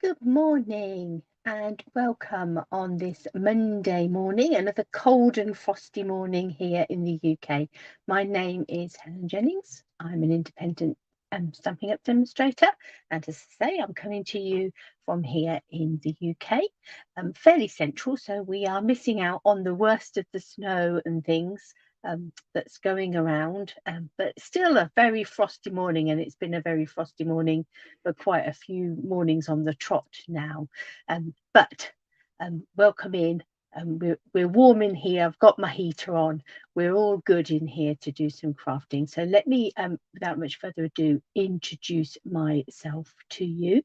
Good morning and welcome on this Monday morning, another cold and frosty morning here in the UK. My name is Helen Jennings. I'm an independent Stampin' Up demonstrator, and as I say, I'm coming to you from here in the UK, fairly central, so we are missing out on the worst of the snow and things. That's going around, but still a very frosty morning, and it's been a very frosty morning for quite a few mornings on the trot now. But welcome in. We're warm in here. I've got my heater on. We're all good in here to do some crafting. So let me, without much further ado, introduce myself to you.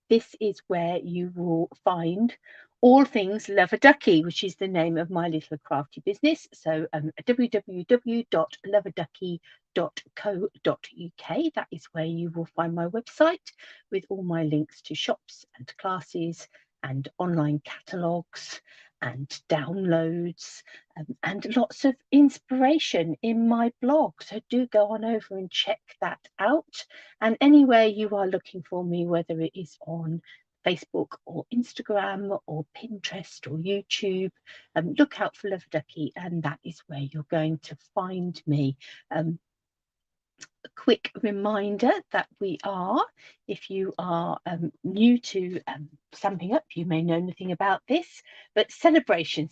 This is where you will find all things Love-a-Duckie, which is the name of my little crafty business. So www.loveaduckie.co.uk. That is where you will find my website with all my links to shops and classes and online catalogues and downloads and lots of inspiration in my blog. So do go on over and check that out. And anywhere you are looking for me, whether it is on Facebook or Instagram or Pinterest or YouTube, look out for Love-a-Duckie, and that is where you're going to find me. A quick reminder that we are, if you are new to Stampin' Up, you may know nothing about this, but Celebration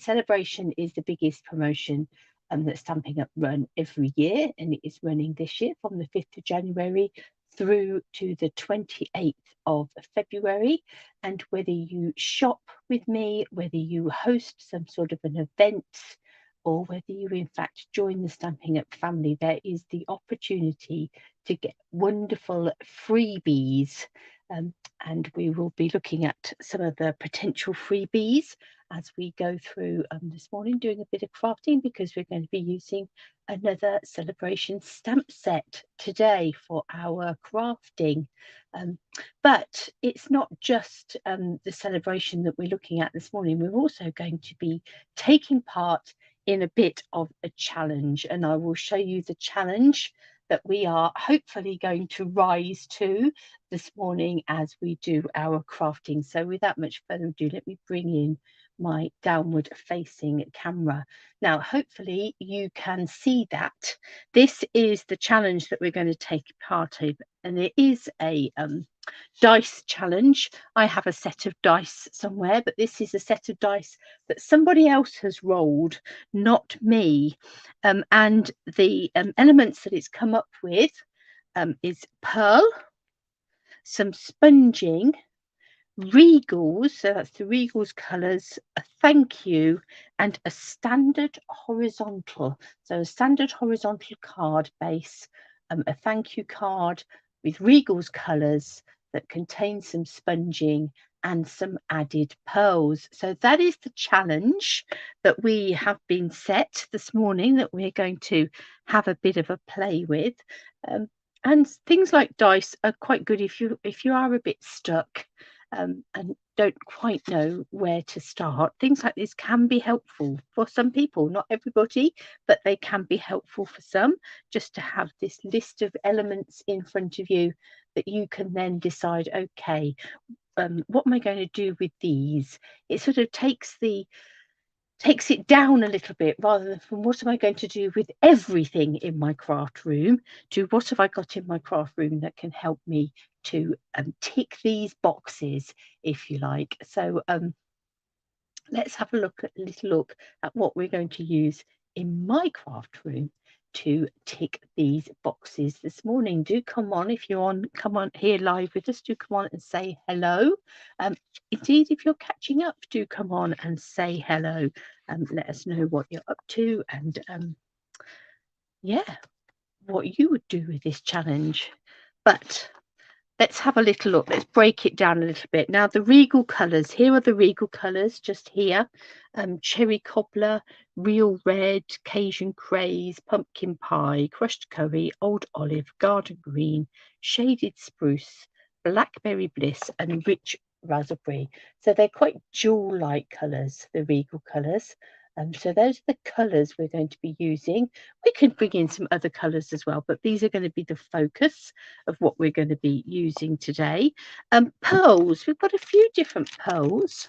is the biggest promotion that Stampin' Up run every year, and it is running this year from the 5th of January through to the 28th of February. And whether you shop with me, whether you host some sort of an event, or whether you in fact join the Stampin' Up family, there is the opportunity to get wonderful freebies. And we will be looking at some of the potential freebies as we go through this morning, doing a bit of crafting, because we're going to be using another Celebration stamp set today for our crafting. But it's not just the celebration that we're looking at this morning. We're also going to be taking part in a bit of a challenge, and I will show you the challenge that we are hopefully going to rise to this morning as we do our crafting. So without much further ado, let me bring in my downward facing camera. Now hopefully you can see that this is the challenge that we're going to take part in, and it is a dice challenge. I have a set of dice somewhere, but this is a set of dice that somebody else has rolled, not me. And the elements that it's come up with is pearl, some sponging, regals, so that's the regals colours, a thank you, and a standard horizontal. So a standard horizontal card base, a thank you card with regals colours that contains some sponging and some added pearls. So that is the challenge that we have been set this morning, that we're going to have a bit of a play with. And things like dice are quite good if you are a bit stuck and don't quite know where to start. Things like this can be helpful for some people, not everybody, but they can be helpful for some, just to have this list of elements in front of you that you can then decide, okay, what am I going to do with these? It sort of takes it down a little bit, rather than from what am I going to do with everything in my craft room to what have I got in my craft room that can help me to tick these boxes, if you like. So let's have a little look at what we're going to use in my craft room to tick these boxes this morning. Do come on, if you're on, come on here live with us, do come on and say hello. Indeed, if you're catching up, do come on and say hello and let us know what you're up to, and yeah, what you would do with this challenge. But let's have a little look. Let's break it down a little bit. Now, the regal colours. Here are the regal colours, just here. Cherry cobbler, real red, Cajun craze, pumpkin pie, crushed curry, old olive, garden green, shaded spruce, blackberry bliss, and rich raspberry. So they're quite jewel-like colours, the regal colours. So those are the colours we're going to be using. We can bring in some other colours as well, but these are going to be the focus of what we're going to be using today. Pearls, we've got a few different pearls.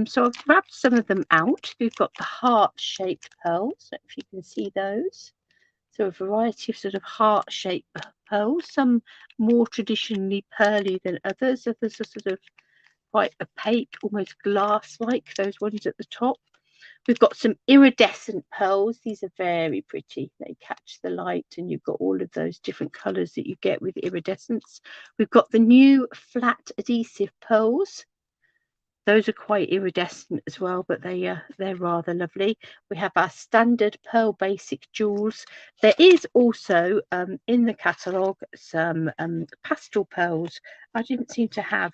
So I've grabbed some of them out. We've got the heart-shaped pearls, if you can see those. So a variety of sort of heart-shaped pearls, some more traditionally pearly than others. Others are sort of quite opaque, almost glass-like, those ones at the top. We've got some iridescent pearls. These are very pretty. They catch the light, and you've got all of those different colours that you get with iridescence. We've got the new flat adhesive pearls. Those are quite iridescent as well, but they're rather lovely. We have our standard pearl basic jewels. There is also in the catalogue some pastel pearls. I didn't seem to have,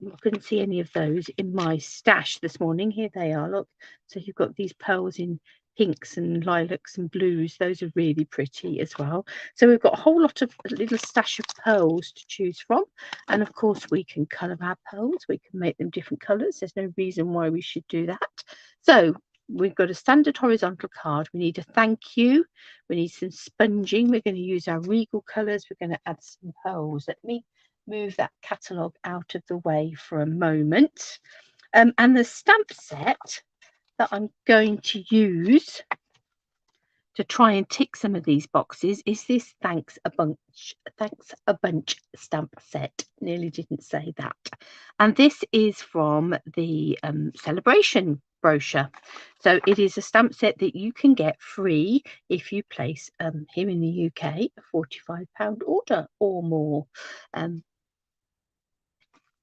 I couldn't see any of those in my stash this morning. Here they are, look. So you've got these pearls in pinks and lilacs and blues. Those are really pretty as well. So we've got a whole lot of little stash of pearls to choose from. And of course we can colour our pearls. We can make them different colours. There's no reason why we should do that. So we've got a standard horizontal card. We need a thank you. We need some sponging. We're going to use our regal colours. We're going to add some pearls. Let me move that catalogue out of the way for a moment. And the stamp set that I'm going to use to try and tick some of these boxes is this thanks a bunch stamp set. Nearly didn't say that. And this is from the celebration brochure. So it is a stamp set that you can get free if you place here in the UK a £45 order or more.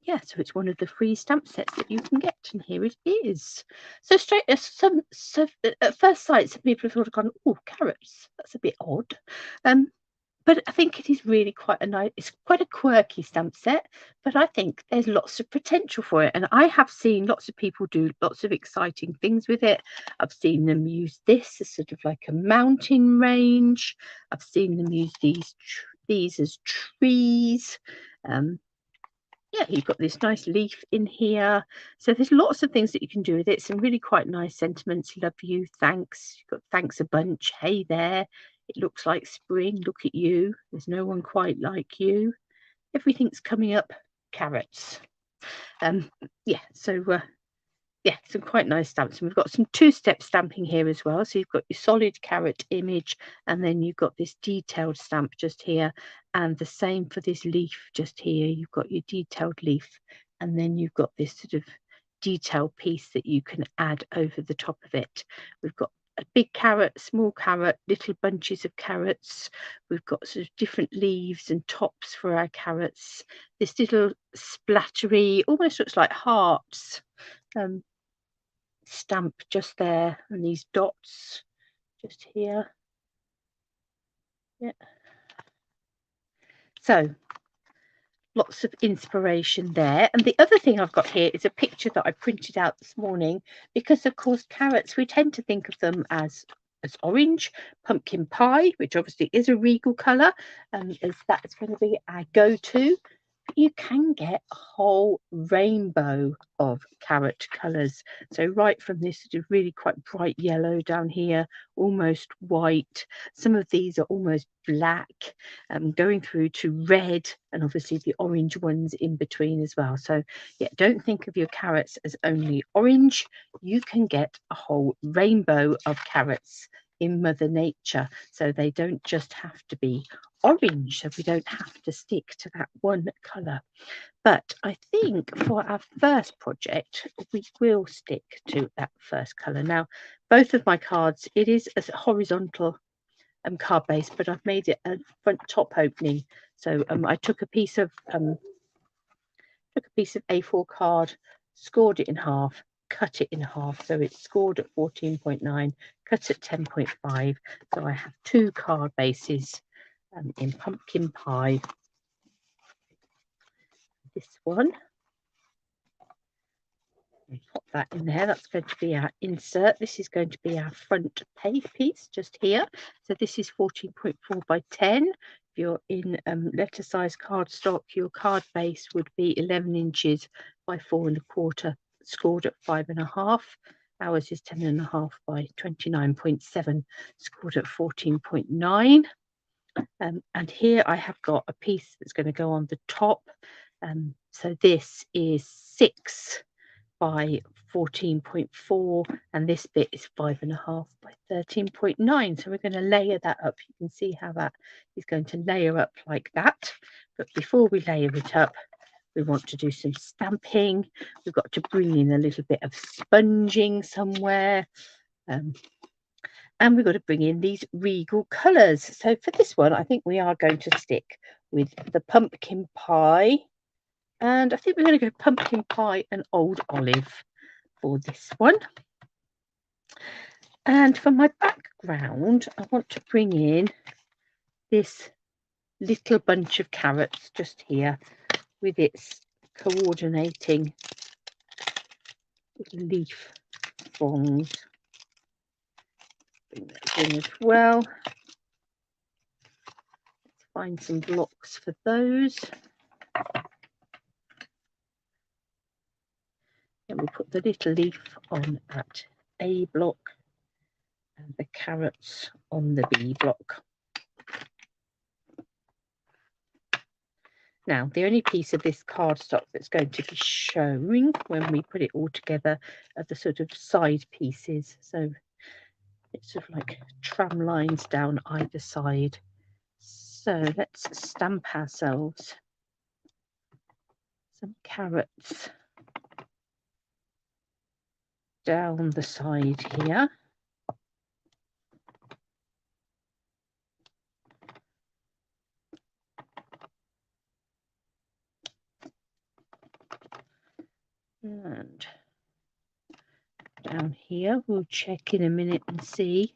Yeah, so it's one of the free stamp sets that you can get, and here it is. So at first sight, some people have sort of gone, "Oh, carrots, that's a bit odd," but I think it is really quite a nice. It's quite a quirky stamp set, but I think there's lots of potential for it, and I have seen lots of people do lots of exciting things with it. I've seen them use this as sort of like a mountain range. I've seen them use these as trees. Yeah, you've got this nice leaf in here. So there's lots of things that you can do with it. Some really quite nice sentiments. Love you, thanks. You've got thanks a bunch. Hey there. It looks like spring. Look at you. There's no one quite like you. Everything's coming up. Carrots. Yeah, so yeah, some quite nice stamps. And we've got some two-step stamping here as well. So you've got your solid carrot image, and then you've got this detailed stamp just here, and the same for this leaf just here. You've got your detailed leaf, and then you've got this sort of detail piece that you can add over the top of it. We've got a big carrot, small carrot, little bunches of carrots. We've got sort of different leaves and tops for our carrots. This little splattery, almost looks like hearts. Stamp just there, and these dots just here. Yeah, so lots of inspiration there. And the other thing I've got here is a picture that I printed out this morning, because of course carrots, we tend to think of them as orange. Pumpkin pie, which obviously is a regal colour, as that's going to be our go-to. You can get a whole rainbow of carrot colours. So right from this sort of really quite bright yellow down here, almost white. Some of these are almost black, going through to red, and obviously the orange ones in between as well. So yeah, don't think of your carrots as only orange. You can get a whole rainbow of carrots in Mother Nature. So they don't just have to be orange, so we don't have to stick to that one colour. But I think for our first project we will stick to that first colour. Now both of my cards, it is a horizontal card base, but I've made it a front top opening. So I took a piece of A4 card, scored it in half, cut it in half, so it's scored at 14.9, cut at 10.5. So I have two card bases in pumpkin pie. This one, pop that in there. That's going to be our insert. This is going to be our front page piece just here. So this is 14.4 by 10. If you're in letter size cardstock, your card base would be 11 inches by 4 1/4, scored at 5.5. Ours is 10.5 by 29.7, scored at 14.9. And here I have got a piece that's going to go on the top. So this is 6 by 14.4, and this bit is 5.5 by 13.9. So we're going to layer that up. You can see how that is going to layer up like that. But before we layer it up, we want to do some stamping. We've got to bring in a little bit of sponging somewhere. And we've got to bring in these regal colours. So for this one, I think we are going to stick with the pumpkin pie. And I think we're going to go pumpkin pie and old olive for this one. And for my background, I want to bring in this little bunch of carrots just here with its coordinating leaf fronds. Bring that in as well. Let's find some blocks for those. And we'll put the little leaf on at A block and the carrots on the B block. Now, the only piece of this cardstock that's going to be showing when we put it all together are the sort of side pieces. So it's sort of like tram lines down either side. So let's stamp ourselves some carrots down the side here. And down here, we'll check in a minute and see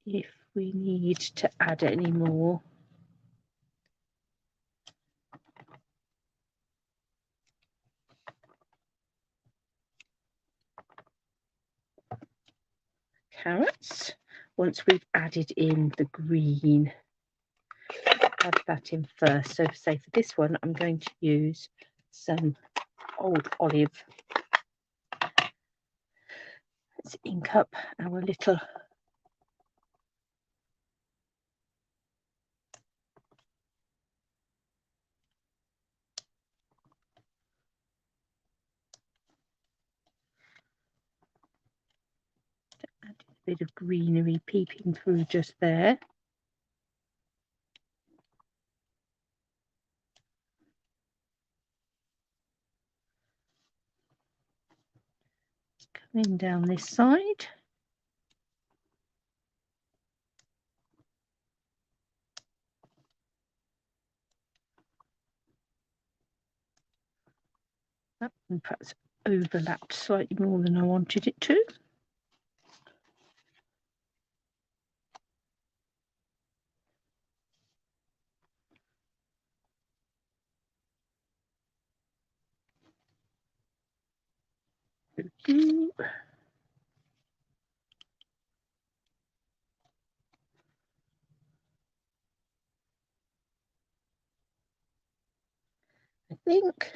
if we need to add any more. Carrots. Once we've added in the green, add that in first. So say for this one, I'm going to use some old olive. Let's ink up our little add a bit of greenery peeping through just there. Coming down this side. That one perhaps overlapped slightly more than I wanted it to. I think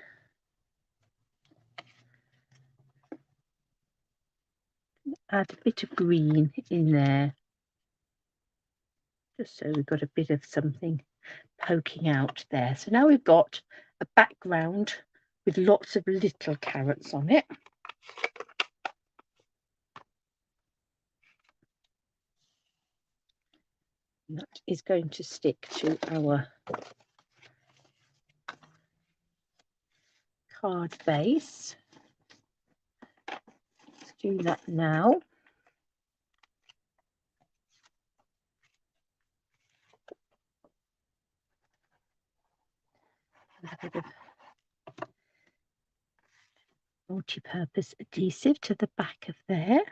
add a bit of green in there, just so we've got a bit of something poking out there. So now we've got a background with lots of little carrots on it. And that is going to stick to our card base. Let's do that now. A bit of multi-purpose adhesive to the back of there.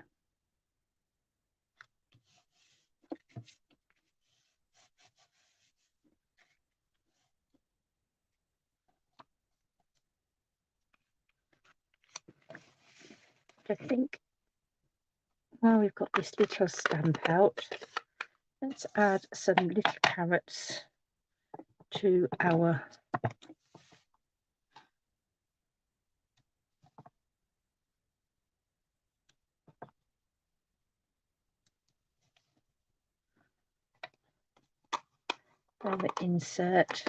I think while we've got this little stamp out, let's add some little carrots to our the insert.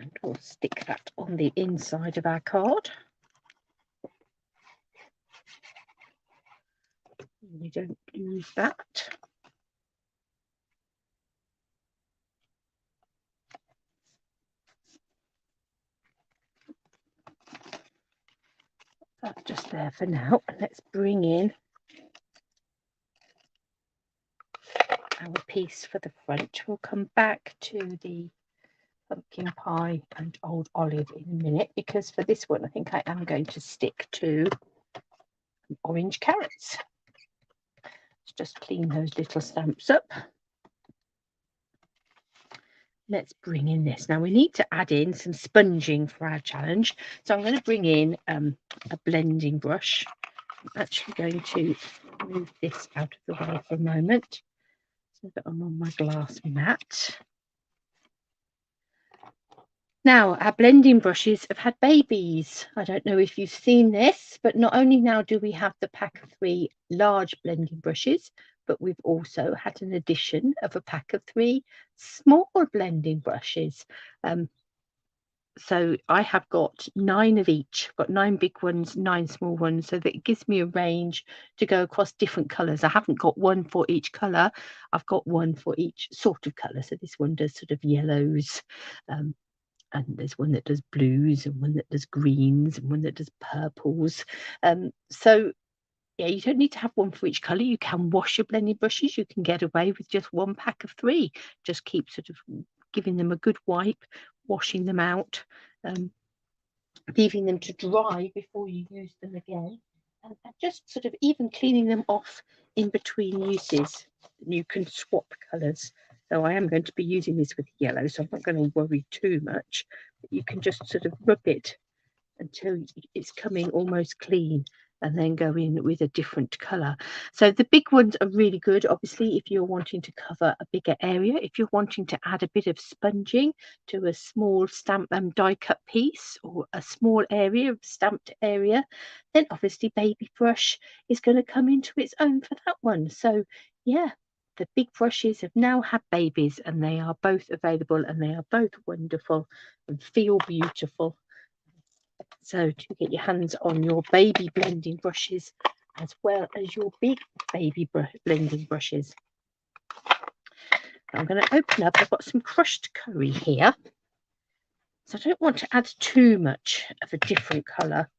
And we'll stick that on the inside of our card. You don't lose that. That's just there for now. Let's bring in our piece for the front. We'll come back to the pumpkin pie and old olive in a minute, because for this one I think I am going to stick to orange carrots. Let's just clean those little stamps up. Let's bring in this. Now we need to add in some sponging for our challenge. So I'm going to bring in a blending brush. I'm actually going to move this out of the way for a moment so that I'm on my glass mat. Now, our blending brushes have had babies. I don't know if you've seen this, but not only now do we have the pack of 3 large blending brushes, but we've also had an addition of a pack of 3 small blending brushes. So I have got 9 of each. I've got 9 big ones, 9 small ones, so that it gives me a range to go across different colours. I haven't got one for each colour. I've got one for each sort of colour. So this one does sort of yellows, and there's one that does blues, and one that does greens, and one that does purples. So yeah, you don't need to have one for each colour. You can wash your blending brushes. You can get away with just 1 pack of 3. Just keep sort of giving them a good wipe, washing them out, leaving them to dry before you use them again, and just sort of even cleaning them off in between uses. You can swap colours. So I am going to be using this with yellow, so I'm not going to worry too much. But you can just sort of rub it until it's coming almost clean, and then go in with a different colour. So the big ones are really good, obviously, if you're wanting to cover a bigger area. If you're wanting to add a bit of sponging to a small stamp die cut piece, or a small area of stamped area, then obviously baby brush is going to come into its own for that one. So yeah, the big brushes have now had babies, and they are both available, and they are both wonderful and feel beautiful. So to get your hands on your baby blending brushes as well as your big baby blending brushes. I'm going to open up. I've got some crushed curry here. So I don't want to add too much of a different colour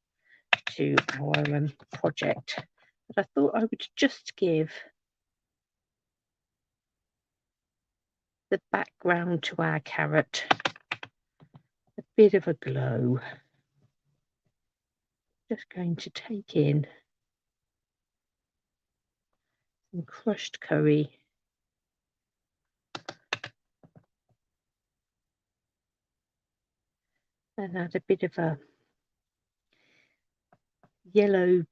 to our project. But I thought I would just give the background to our carrot a bit of a glow. Just going to take in some crushed curry. And add a bit of a yellow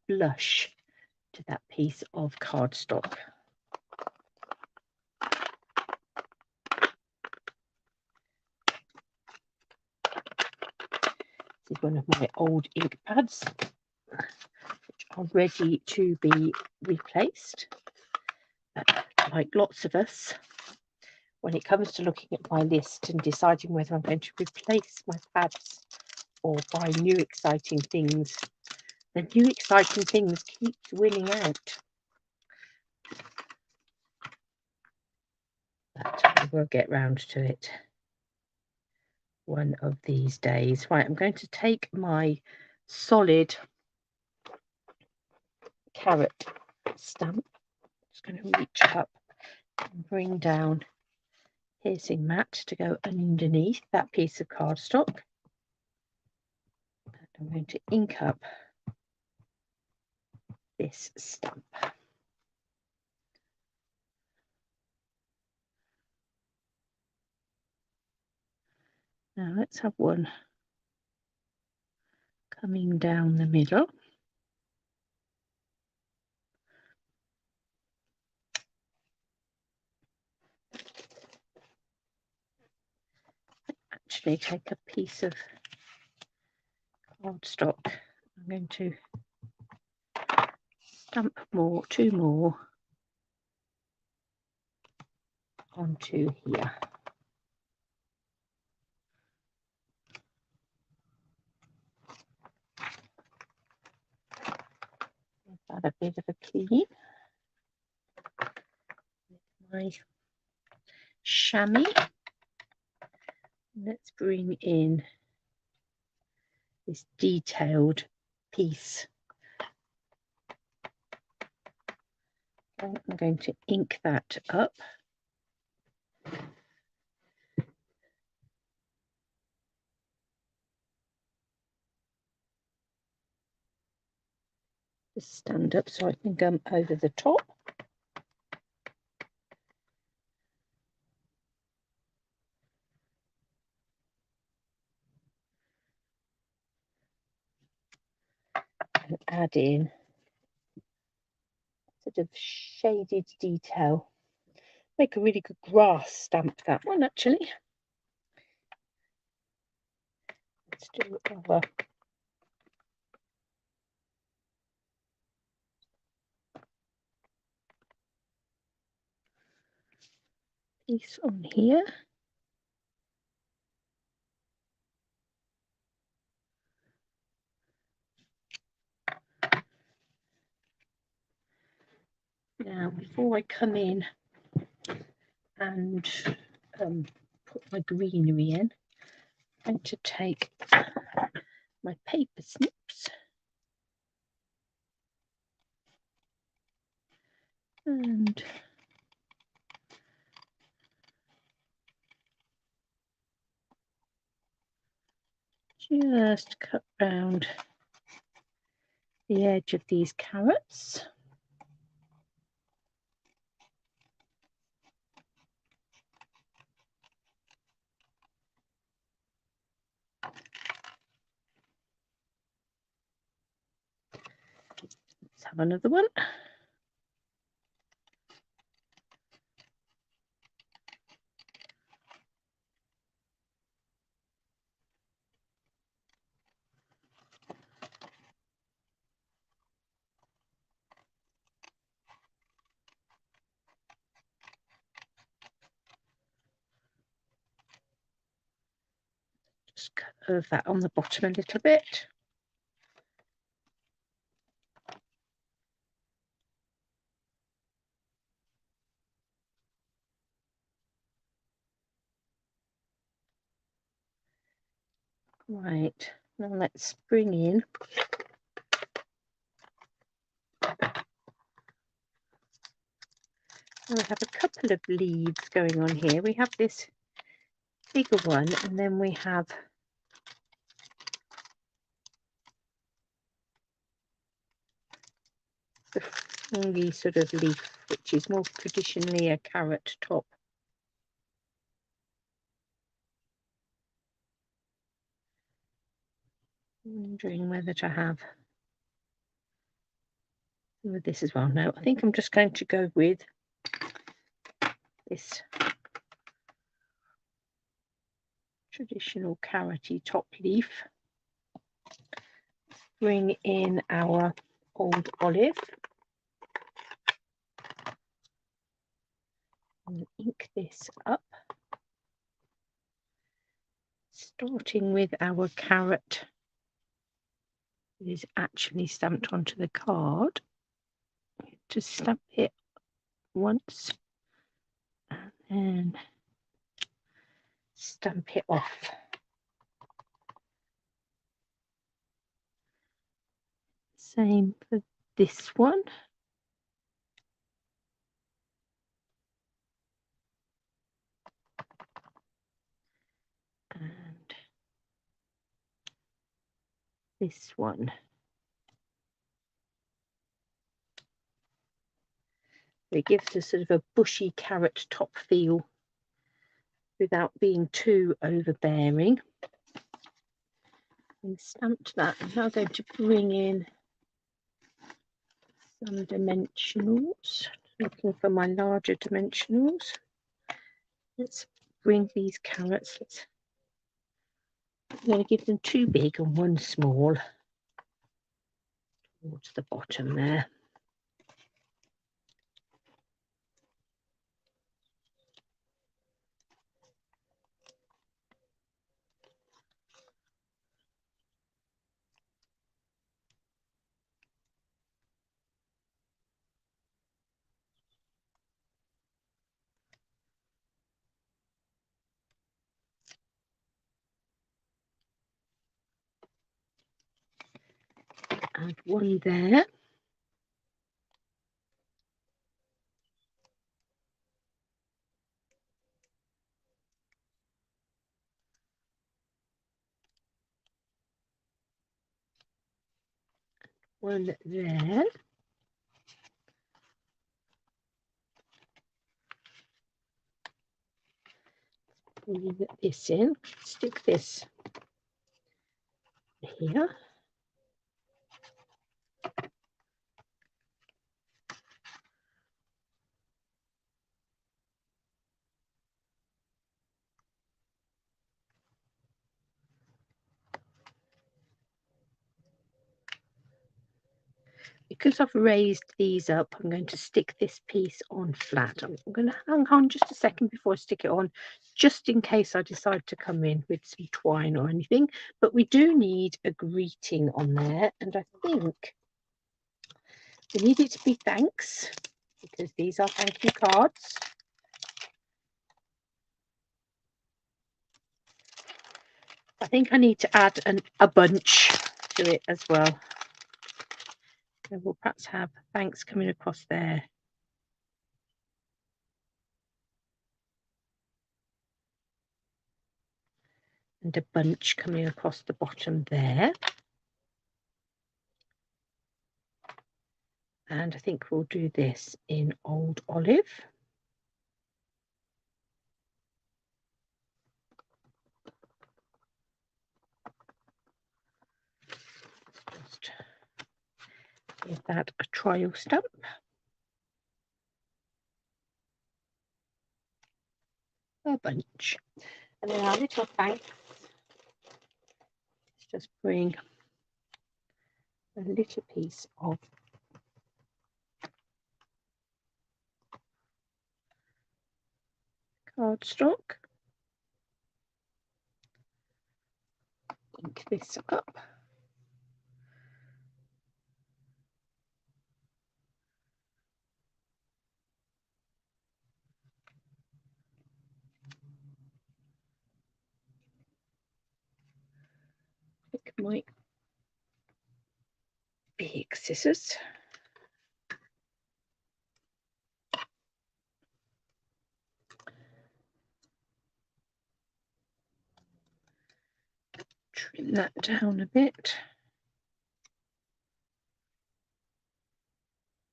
blush to that piece of cardstock. This is one of my old ink pads, which are ready to be replaced. Like lots of us, when it comes to looking at my list and deciding whether I'm going to replace my pads or buy new exciting things, the new exciting things keeps winning out. But I will get round to it one of these days. Right, I'm going to take my solid carrot stamp. Just going to reach up and bring down piercing mat to go underneath that piece of cardstock. And I'm going to ink up this stamp. Now let's have one coming down the middle. actually take a piece of cardstock. I'm going to stamp two more onto here. Give that a bit of a clean with my chamois. Let's bring in this detailed piece. I'm going to ink that up. Just stand up so I can go over the top. And add in sort of shaded detail. Make a really good grass stamp, that one actually. Let's do our piece on here. Now, before I come in and put my greenery in, I'm going to take my paper snips and just cut round the edge of these carrots. Let's have another one. Just curve that on the bottom a little bit. Right, now let's bring in we have a couple of leaves going on here. We have this bigger one, and then we have the fungy sort of leaf, which is more traditionally a carrot top. Wondering whether to have with this as well. No, I think I'm just going to go with this traditional carroty top leaf. Bring in our old olive and ink this up, starting with our carrot. It is actually stamped onto the card. Just stamp it once and then stamp it off. Same for this one. And this one. It gives us sort of a bushy carrot top feel without being too overbearing. And stamped that. I'm now going to bring in some dimensionals. Looking for my larger dimensionals. Let's bring these carrots. Let's I'm going to give them 2 big and 1 small towards the bottom there. And 1 there. One there. Leave this in. Stick this here. Because I've raised these up, I'm going to stick this piece on flat. I'm going to hang on just a second before I stick it on, just in case I decide to come in with some twine or anything. But we do need a greeting on there, and I think we need it to be thanks, because these are thank you cards. I think I need to add a bunch to it as well. So we'll perhaps have thanks coming across there. And a bunch coming across the bottom there. And I think we'll do this in Old Olive. Just give that a trial stamp. A bunch. And then our little thanks. Let's just bring a little piece of cardstock. Ink this up. Pick my big scissors. Trim that down a bit.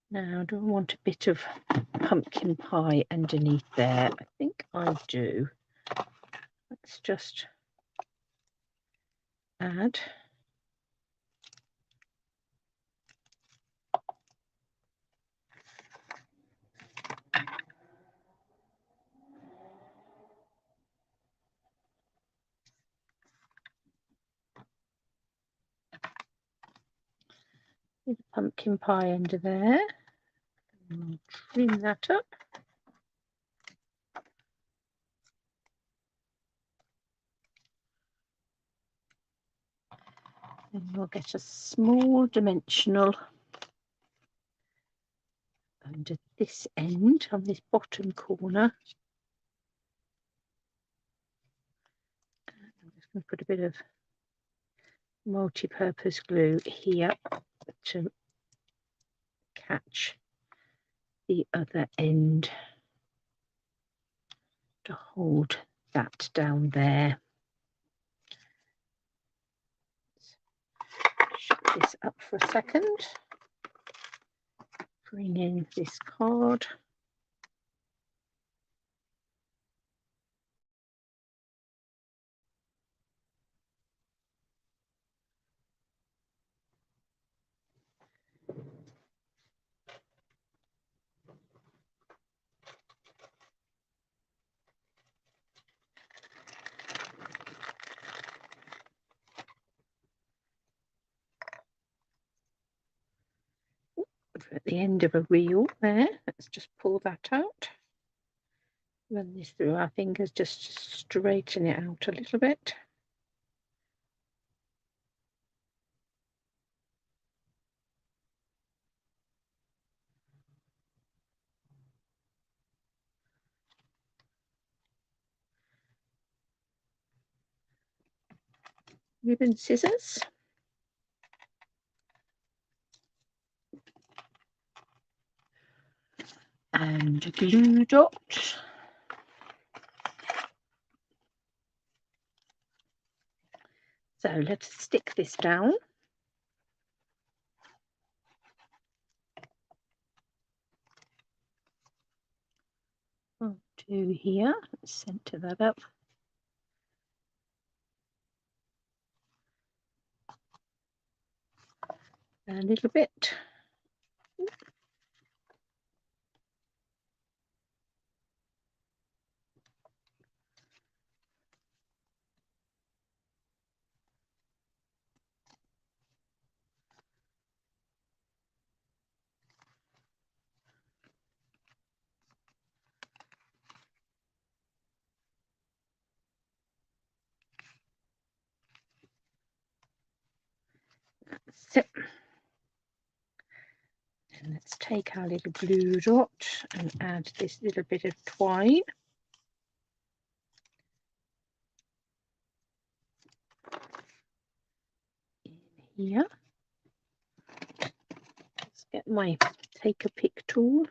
Now, do I want a bit of pumpkin pie underneath there? I think I do. Let's just add a pumpkin pie under there. And I'll trim that up. And we'll get a small dimensional under this end on this bottom corner. I'm just going to put a bit of multi-purpose glue here to catch the other end, to hold that down there. Shut this up for a second. Bring in this card. at the end of a reel there. Let's just pull that out. Run this through our fingers just to straighten it out a little bit. Ribbon scissors. And a glue dot. So let's stick this down. I'll do here, centre that up. A little bit. So, and let's take our little glue dot and add this little bit of twine. In here. Let's get my take a pick tool.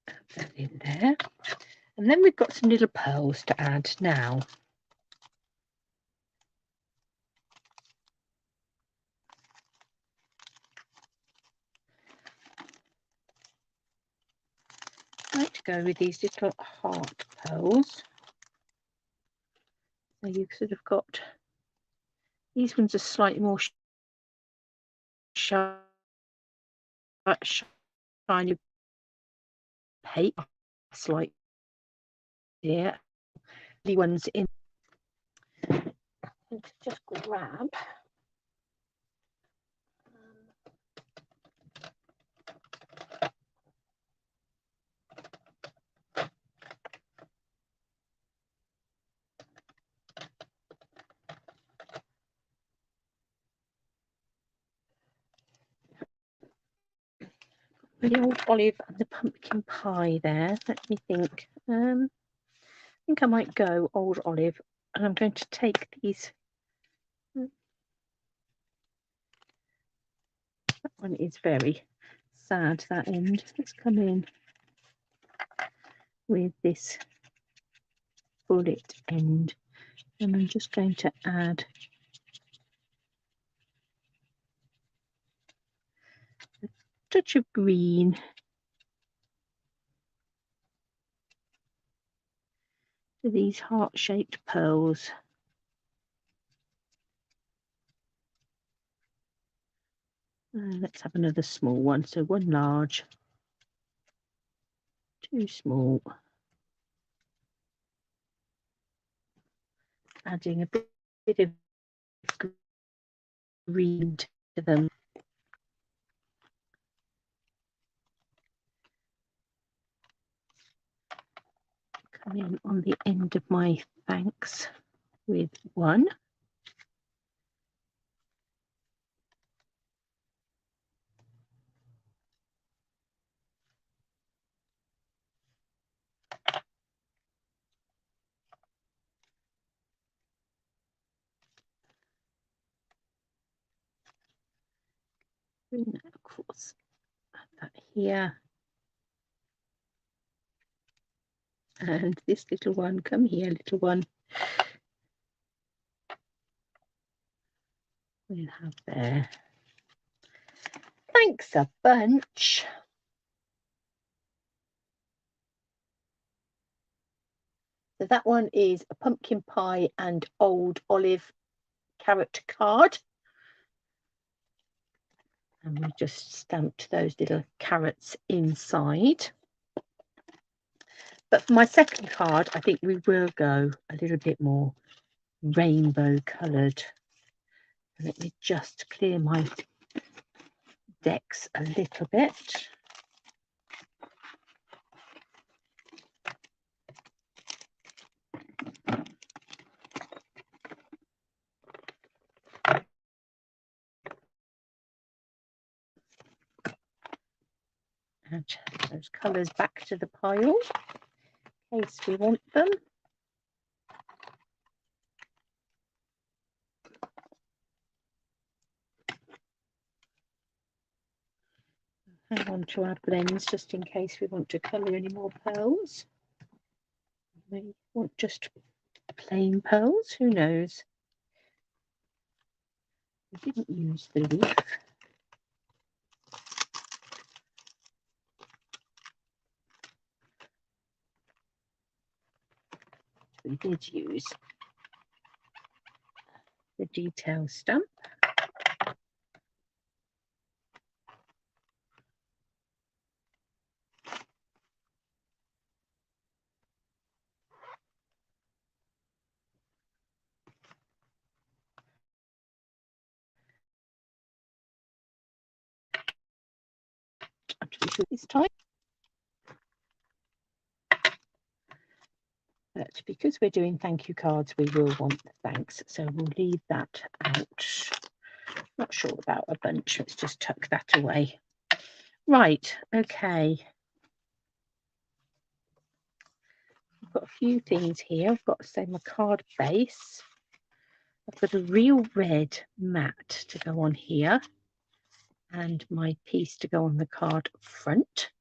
Add that in there. And then we've got some little pearls to add now. I like to go with these little heart pearls. So you've sort of got, these ones are slightly more shiny paper, slightly here. The ones in. Let's just grab. The old olive and the pumpkin pie there. Let me think. I think I might go old olive, and I'm going to take these. That one is very sad, that end. Let's come in with this bullet end, and I'm just going to add a touch of green to these heart-shaped pearls. Let's have another small one. So one large, two small. Adding a bit of green to them. Come in on the end of my thanks with one. Bring that across, add that here. And this little one, come here, little one. We'll have there. Thanks a bunch. So that one is a pumpkin pie and old olive carrot card. And we just stamped those little carrots inside. But for my second card, I think we will go a little bit more rainbow coloured. Let me just clear my decks a little bit. Add those colours back to the pile in case we want them. Hang on to our blends just in case we want to colour any more pearls. We want just plain pearls, who knows? We didn't use the leaf. We did use the detail stamp. This time, but because we're doing thank you cards, we will want the thanks, so we'll leave that out. Not sure about a bunch, let's just tuck that away. Right, okay. I've got a few things here. I've got, say, my card base. I've got a real red mat to go on here, and my piece to go on the card front.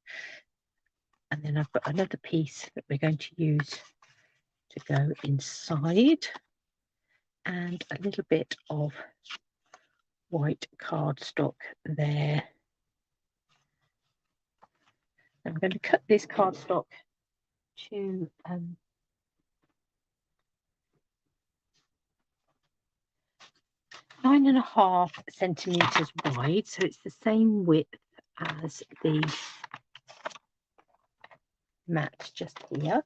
And then I've got another piece that we're going to use to go inside, and a little bit of white cardstock there. I'm going to cut this cardstock to 9.5 centimeters wide, so it's the same width as the mat just here.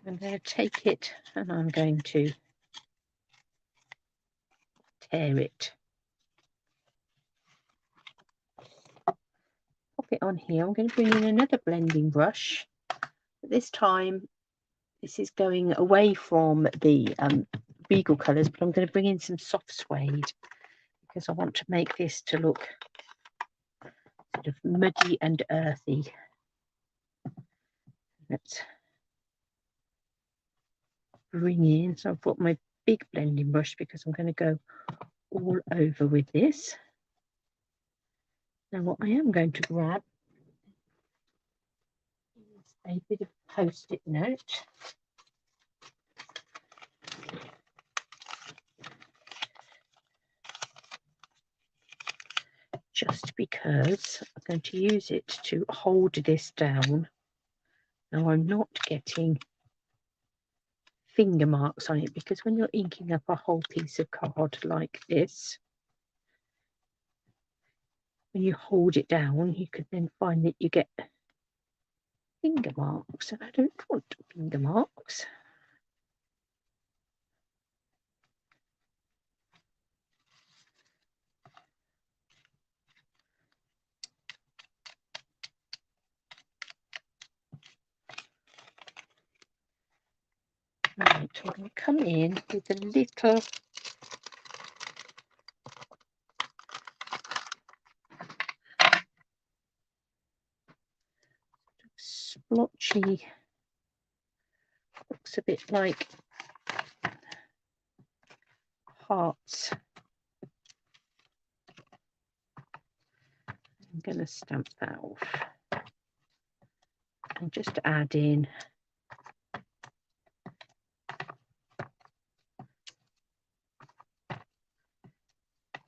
I'm going to take it and I'm going to tear it. Pop it on here. I'm going to bring in another blending brush. This time, this is going away from the Regal colours, but I'm going to bring in some soft suede because I want to make this to look sort of muddy and earthy. Let's bring in, so I've got my big blending brush because I'm going to go all over with this. Now what I am going to grab is a bit of post-it note. Just because I'm going to use it to hold this down. Now I'm not getting finger marks on it because when you're inking up a whole piece of card like this, when you hold it down, you could then find that you get finger marks, and I don't want finger marks. Right, I'm going to come in with a little splotchy, looks a bit like hearts. I'm going to stamp that off and just add in a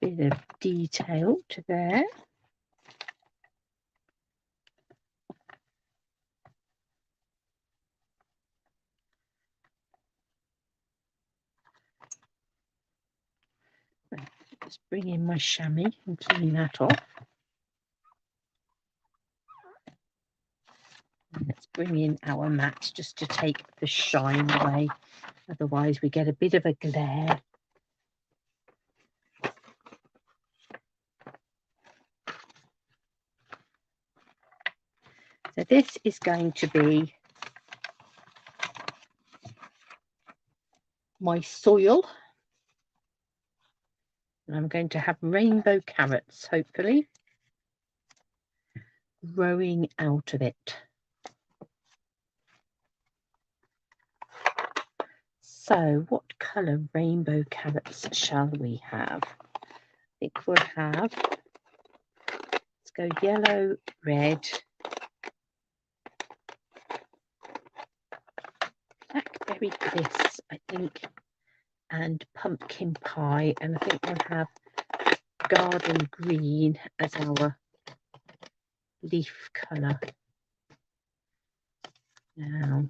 bit of detail to there. Just bring in my chamois and clean that off. let's bring in our mat just to take the shine away. Otherwise we get a bit of a glare. So this is going to be my soil. And I'm going to have rainbow carrots, hopefully, growing out of it. So what colour rainbow carrots shall we have? I think we'll have, let's go yellow, red, blackberry bliss, I think, and pumpkin pie. And I think we'll have garden green as our leaf colour. Now,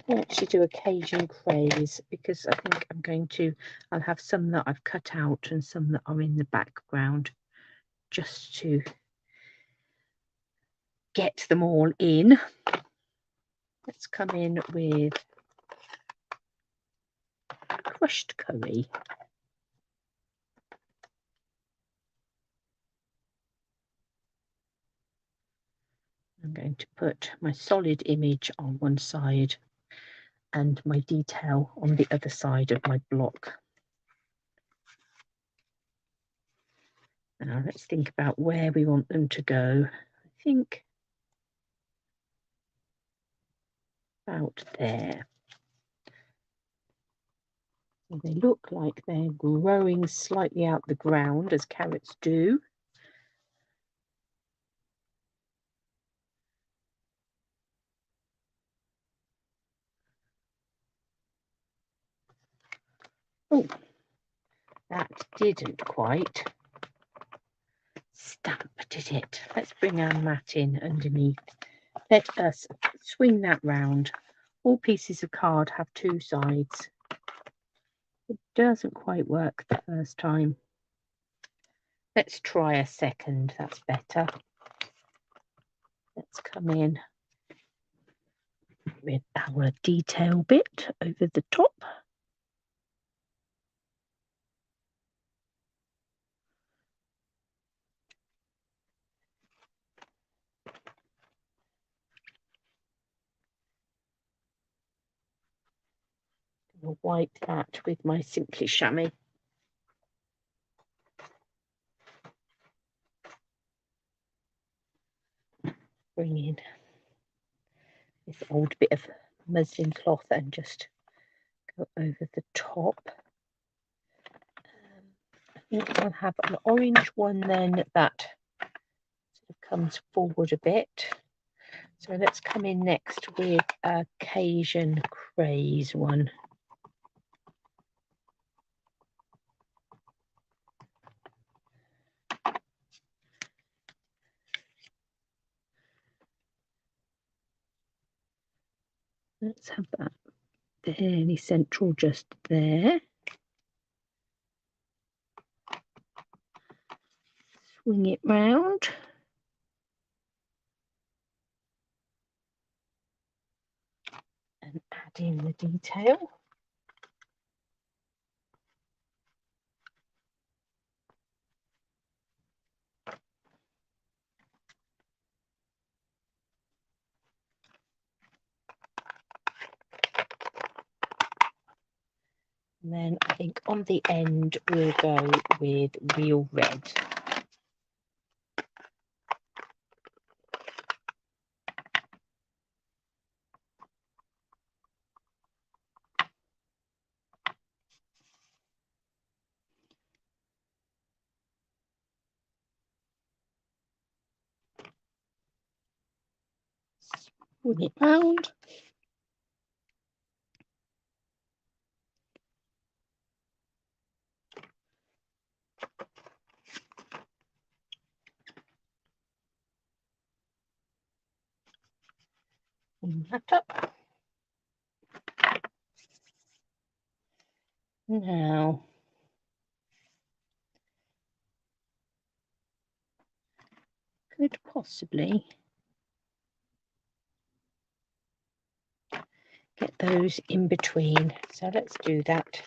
I'll actually do occasion craze because I think I'll have some that I've cut out and some that are in the background just to get them all in. Let's come in with crushed curry. I'm going to put my solid image on one side and my detail on the other side of my block. Now let's think about where we want them to go. I think about there. And they look like they're growing slightly out the ground, as carrots do. Oh, that didn't quite stamp, did it? Let's bring our mat in underneath. Let us swing that round. All pieces of card have two sides. It doesn't quite work the first time. Let's try a second, that's better. Let's come in with our detail bit over the top. I'll wipe that with my Simply Chamois. Bring in this old bit of muslin cloth and just go over the top. I think I'll have an orange one then that sort of comes forward a bit. So let's come in next with a Cajun Craze one. Let's have that fairly central just there. Swing it round. And add in the detail. And then I think on the end we'll go with real red. Swing it round. That up. Now could possibly get those in between. So let's do that.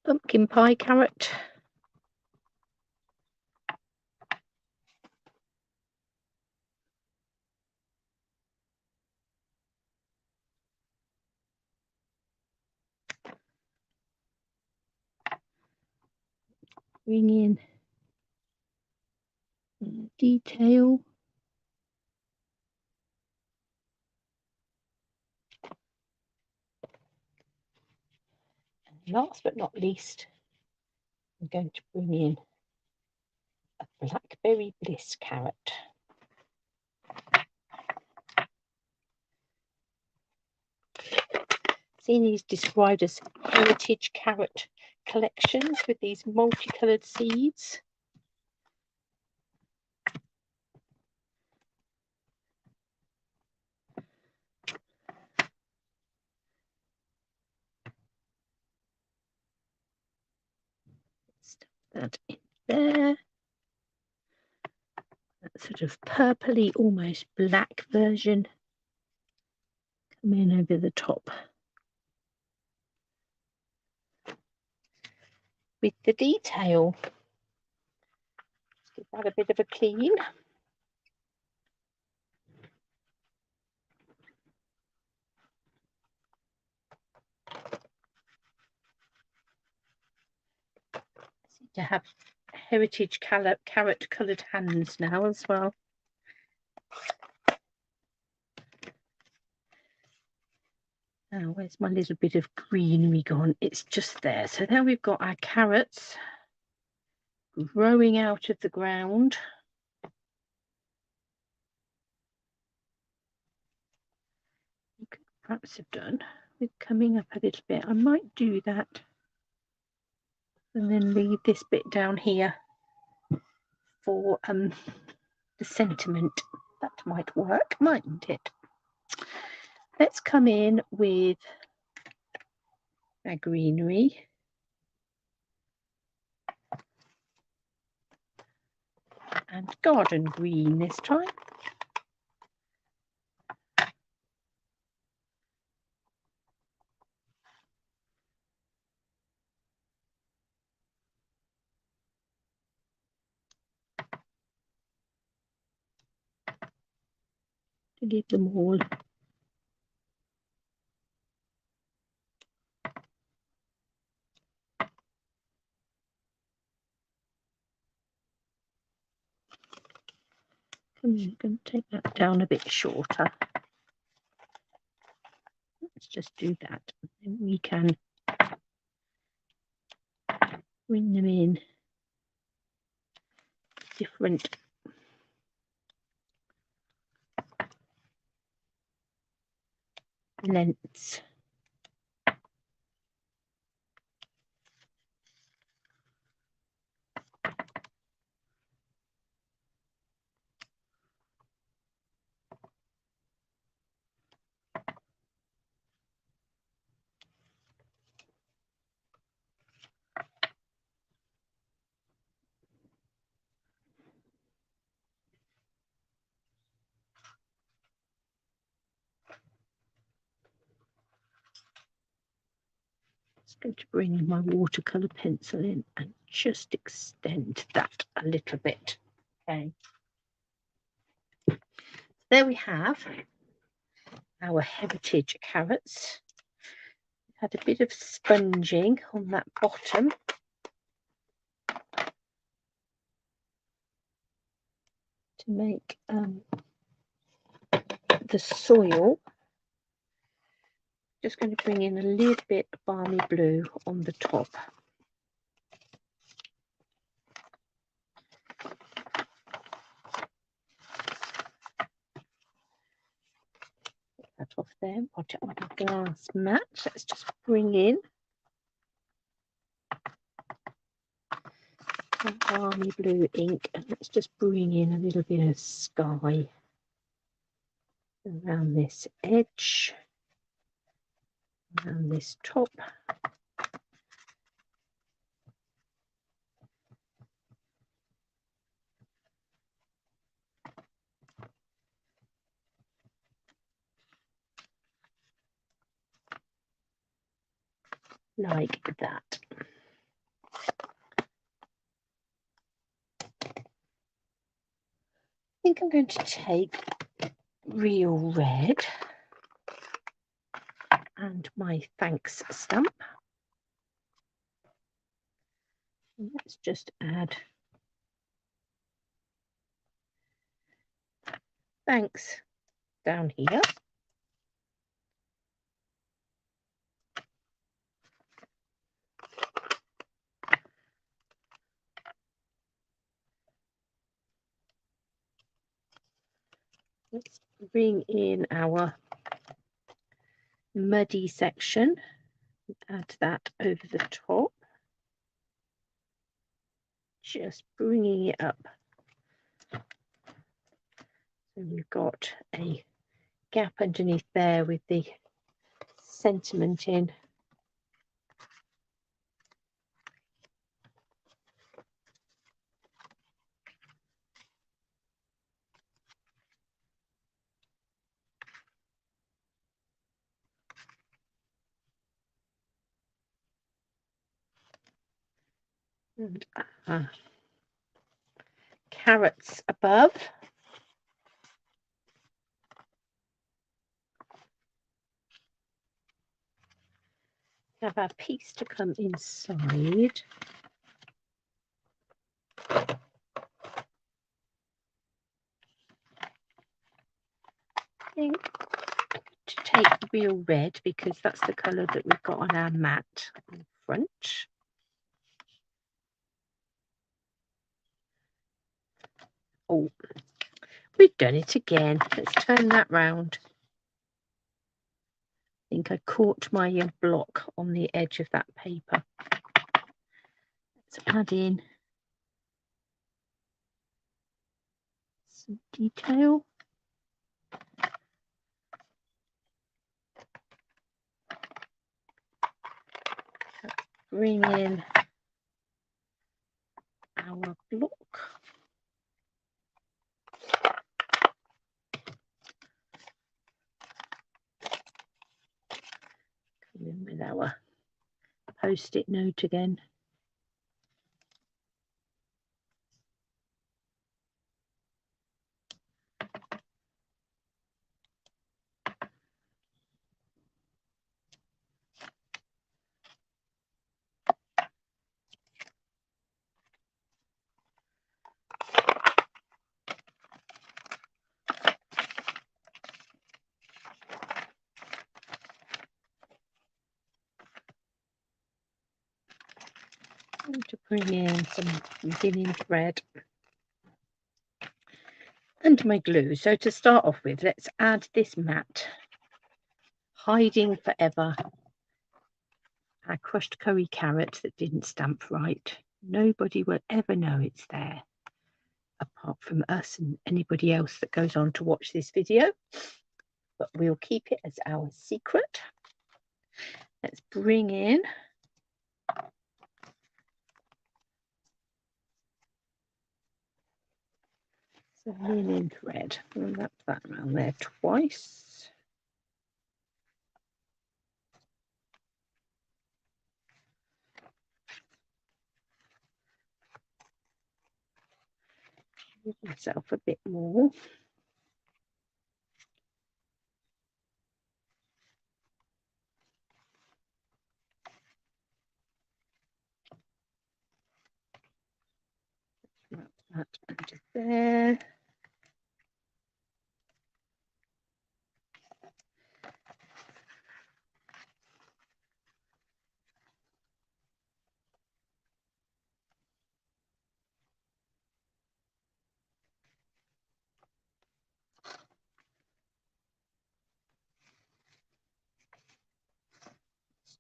Pumpkin pie carrot. Bring in detail. And last but not least, I'm going to bring in a blackberry bliss carrot. Seen these described as heritage carrot collections with these multicoloured seeds. Stuff that in there. That sort of purpley, almost black version. Come in over the top. With the detail. Let's give that a bit of a clean. Seem to have heritage carrot coloured hands now as well. Now, where's my little bit of greenery gone? It's just there. So now we've got our carrots growing out of the ground. You could perhaps have done with coming up a little bit. I might do that and then leave this bit down here for the sentiment. That might work, mightn't it? Let's come in with our greenery. And garden green this time. To give them all I'm going to take that down a bit shorter. Let's just do that. And we can bring them in different lengths. Just going to bring my watercolour pencil in and just extend that a little bit. Okay. There we have our heritage carrots. Had a bit of sponging on that bottom. To make the soil. Just going to bring in a little bit of balmy blue on the top. Get that off there, put it on a glass mat. Let's just bring in some balmy blue ink and let's just bring in a little bit of sky around this edge, around this top. like that. I think I'm going to take real red and my thanks stamp. Let's just add thanks down here. Let's bring in our muddy section, add that over the top, just bringing it up. So we've got a gap underneath there with the sentiment in. And carrots above. Have our piece to come inside. I think to take real red because that's the colour that we've got on our mat on the front. Oh, we've done it again. Let's turn that round. I think I caught my block on the edge of that paper. Let's add in some detail. Let's bring in our block. Come in with our post-it note again. To bring in some beginning thread and my glue. So to start off with, let's add this mat, hiding forever our crushed curry carrot that didn't stamp right. Nobody will ever know it's there apart from us and anybody else that goes on to watch this video, but we'll keep it as our secret. Let's bring in some linen thread and wrap that around there twice. Give myself a bit more. Wrap that under there.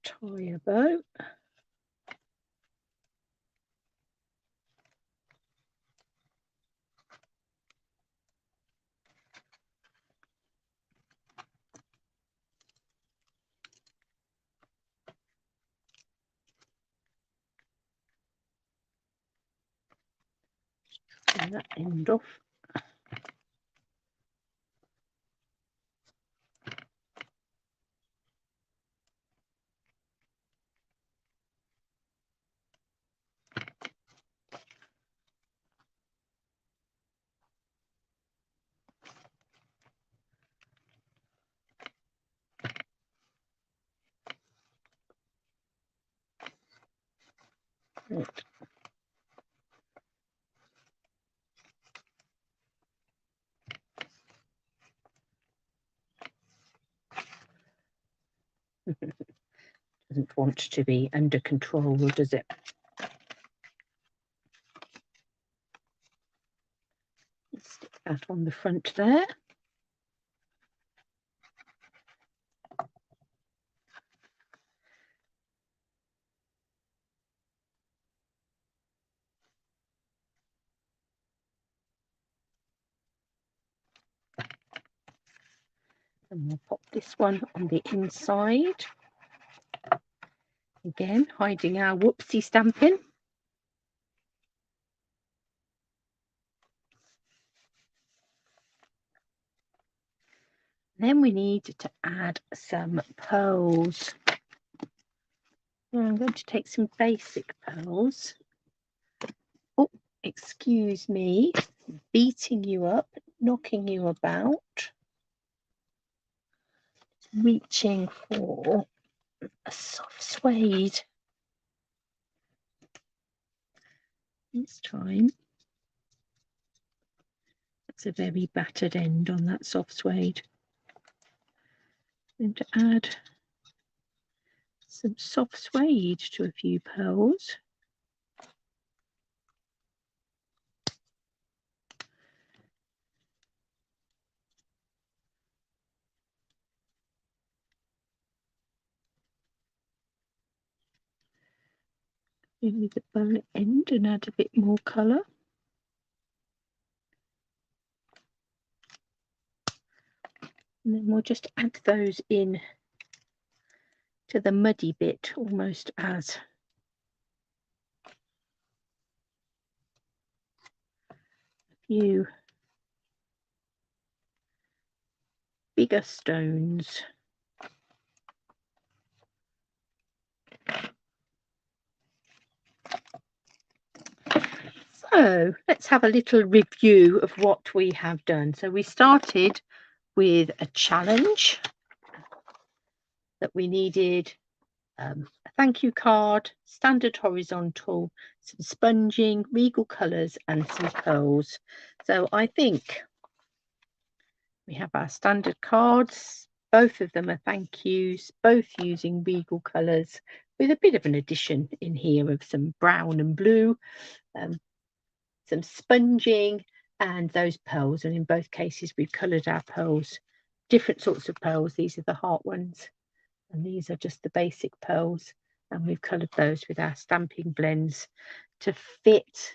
Tie a bow. And that end off. Right. Doesn't want to be under control, does it? Stick that on the front there. And we'll pop this one on the inside. Again, hiding our whoopsie stamping. Then we need to add some pearls. I'm going to take some basic pearls. Oh, excuse me, beating you up, knocking you about, reaching for a soft suede. This time, it's a very battered end on that soft suede. I'm going to add some soft suede to a few pearls. With the bow end and add a bit more colour. And then we'll just add those in to the muddy bit, almost as a few bigger stones. So let's have a little review of what we have done. So we started with a challenge that we needed a thank you card, standard horizontal, some sponging, regal colours and some pearls. So I think we have our standard cards, both of them are thank yous, both using regal colours with a bit of an addition in here of some brown and blue, some sponging and those pearls, and in both cases we've coloured our pearls different sorts of pearls. These are the heart ones and these are just the basic pearls, and we've coloured those with our stamping blends to fit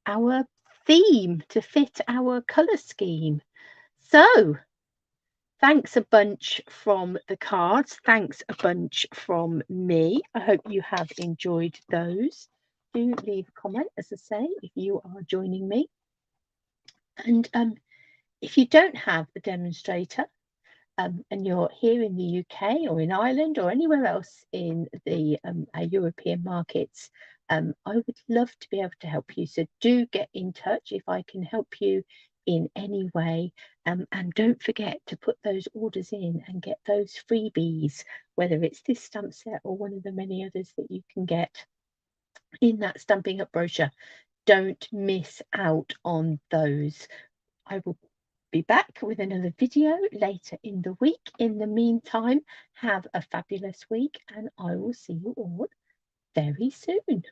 our theme, to fit our colour scheme. So thanks a bunch from the cards, thanks a bunch from me. I hope you have enjoyed those. Do leave a comment, as I say, if you are joining me. And if you don't have a demonstrator and you're here in the UK or in Ireland or anywhere else in the our European markets, I would love to be able to help you. So do get in touch if I can help you in any way. And don't forget to put those orders in and get those freebies, whether it's this stamp set or one of the many others that you can get in that Stamping Up brochure. Don't miss out on those. I will be back with another video later in the week. In the meantime, have a fabulous week and I will see you all very soon.